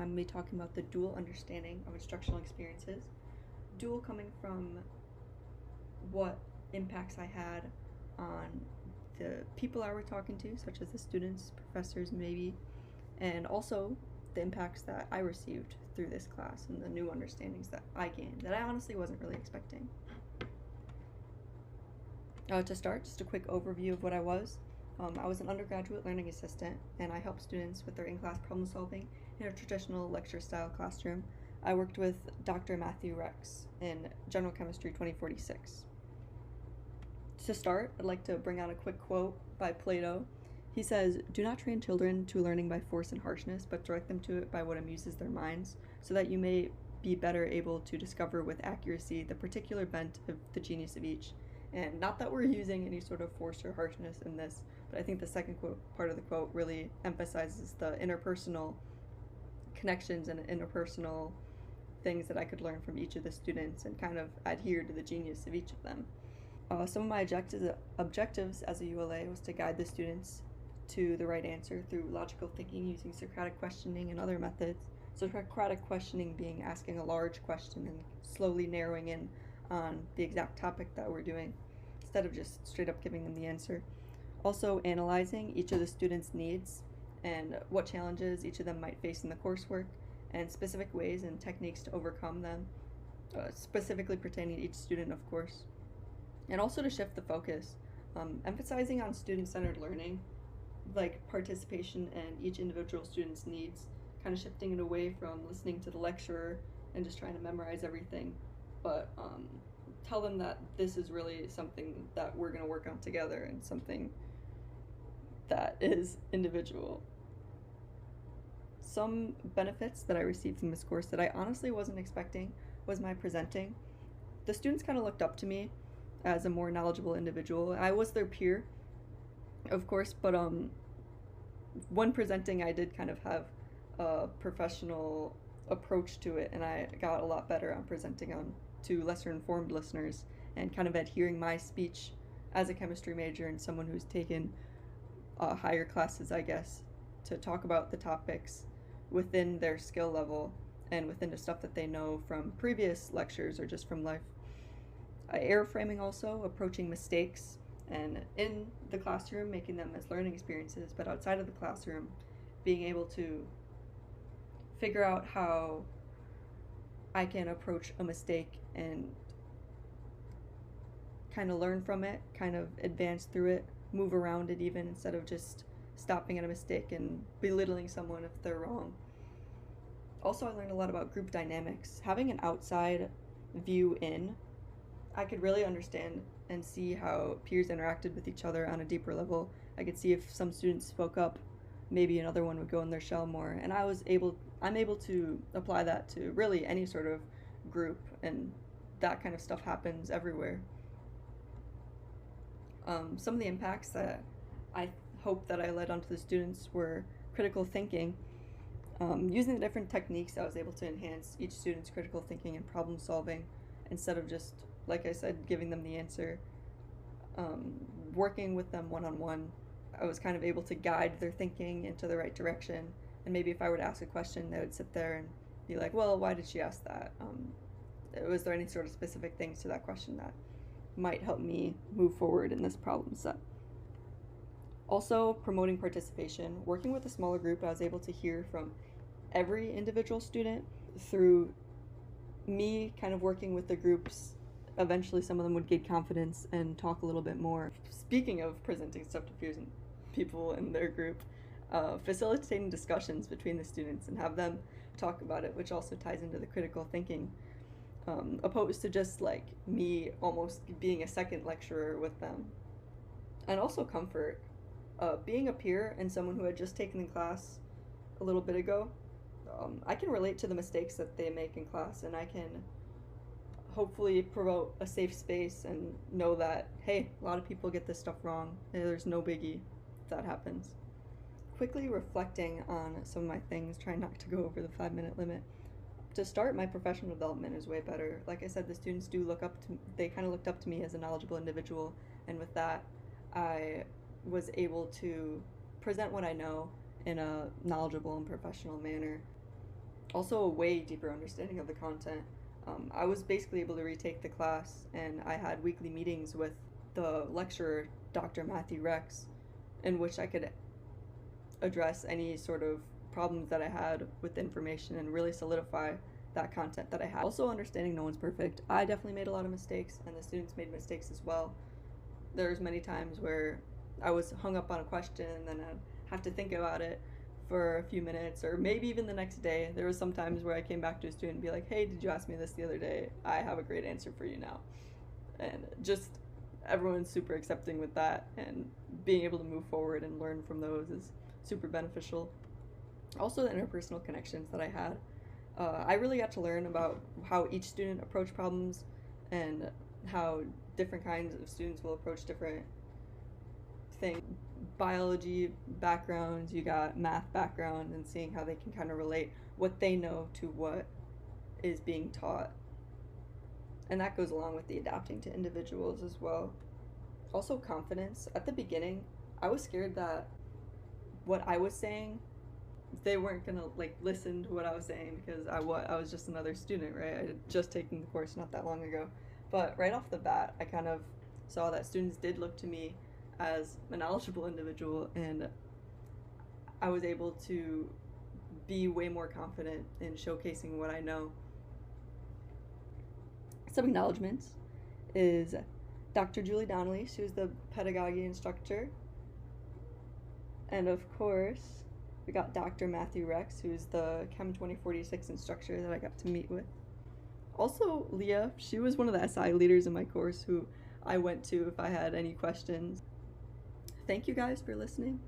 I'm going to be talking about the dual understanding of instructional experiences. Dual coming from what impacts I had on the people I were talking to, such as the students, professors, maybe, and also the impacts that I received through this class and the new understandings that I gained that I honestly wasn't really expecting. To start, just a quick overview of what I was. I was an undergraduate learning assistant, and I helped students with their in-class problem solving in a traditional lecture-style classroom. I worked with Dr. Matthew Rex in General Chemistry 2046. To start, I'd like to bring out a quick quote by Plato. He says, "Do not train children to learning by force and harshness, but direct them to it by what amuses their minds, so that you may be better able to discover with accuracy the particular bent of the genius of each." And not that we're using any sort of force or harshness in this, but I think the second part of the quote really emphasizes the interpersonal connections and interpersonal things that I could learn from each of the students and kind of adhere to the genius of each of them. Some of my objectives as a ULA was to guide the students to the right answer through logical thinking using Socratic questioning and other methods. Socratic questioning being asking a large question and slowly narrowing in on the exact topic that we're doing instead of just straight up giving them the answer. Also analyzing each of the students' needs and what challenges each of them might face in the coursework and specific ways and techniques to overcome them, specifically pertaining to each student, of course. And also to shift the focus, emphasizing on student-centered learning, like participation and each individual student's needs, kind of shifting it away from listening to the lecturer and just trying to memorize everything, but tell them that this is really something that we're going to work on together and something that is individual. Some benefits that I received from this course that I honestly wasn't expecting was my presenting. The students kind of looked up to me as a more knowledgeable individual. I was their peer, of course, but when presenting I did kind of have a professional approach to it, and I got a lot better on presenting to lesser informed listeners and kind of adhering my speech as a chemistry major and someone who's taken higher classes, I guess, to talk about the topics within their skill level and within the stuff that they know from previous lectures or just from life. Airframing also, approaching mistakes, and in the classroom making them as learning experiences, but outside of the classroom being able to figure out how I can approach a mistake and kind of learn from it, kind of advance through it, move around it even, instead of just stopping at a mistake and belittling someone if they're wrong. Also, I learned a lot about group dynamics. Having an outside view in, I could really understand and see how peers interacted with each other on a deeper level. I could see if some students spoke up, maybe another one would go in their shell more, and I'm able to apply that to really any sort of group, and that kind of stuff happens everywhere. Some of the impacts that I hope that I led onto the students were critical thinking. Using the different techniques, I was able to enhance each student's critical thinking and problem solving instead of just, like I said, giving them the answer. Working with them one-on-one, I was kind of able to guide their thinking into the right direction. And maybe if I were to ask a question, they would sit there and be like, well, why did she ask that? Was there any sort of specific things to that question that might help me move forward in this problem set? Also, promoting participation. Working with a smaller group, I was able to hear from every individual student through me kind of working with the groups. Eventually, some of them would gain confidence and talk a little bit more. Speaking of presenting stuff to peers and people in their group, facilitating discussions between the students and have them talk about it, which also ties into the critical thinking, opposed to just like me almost being a second lecturer with them. And also comfort. Being a peer and someone who had just taken the class a little bit ago, I can relate to the mistakes that they make in class, and I can hopefully promote a safe space and know that, hey, a lot of people get this stuff wrong. There's no biggie if that happens. Quickly reflecting on some of my things, trying not to go over the 5-minute limit. To start, my professional development is way better. Like I said, the students they kind of looked up to me as a knowledgeable individual, and with that, I was able to present what I know in a knowledgeable and professional manner. Also, a way deeper understanding of the content. I was basically able to retake the class, and I had weekly meetings with the lecturer, Dr. Matthew Rex, in which I could address any sort of problems that I had with information and really solidify that content that I had. Also, understanding no one's perfect. I definitely made a lot of mistakes, and the students made mistakes as well. There's many times where I was hung up on a question and then I'd have to think about it for a few minutes, or maybe even the next day. There was some times where I came back to a student and be like, hey, did you ask me this the other day? I have a great answer for you now. And just everyone's super accepting with that, and being able to move forward and learn from those is super beneficial. Also, the interpersonal connections that I had. I really got to learn about how each student approached problems and how different kinds of students will approach different things. Biology backgrounds, you got math background, and seeing how they can kind of relate what they know to what is being taught. And that goes along with the adapting to individuals as well. Also, confidence. At the beginning, I was scared that what I was saying, they weren't gonna like listen to what I was saying, because I was just another student, right? I had just taken the course not that long ago. But right off the bat, I kind of saw that students did look to me as a knowledgeable individual, and I was able to be way more confident in showcasing what I know. Some acknowledgements is Dr. Julie Donnelly, she was the pedagogy instructor. And of course, we got Dr. Matthew Rex, who's the Chem 2046 instructor that I got to meet with. Also, Leah, she was one of the SI leaders in my course who I went to if I had any questions. Thank you guys for listening.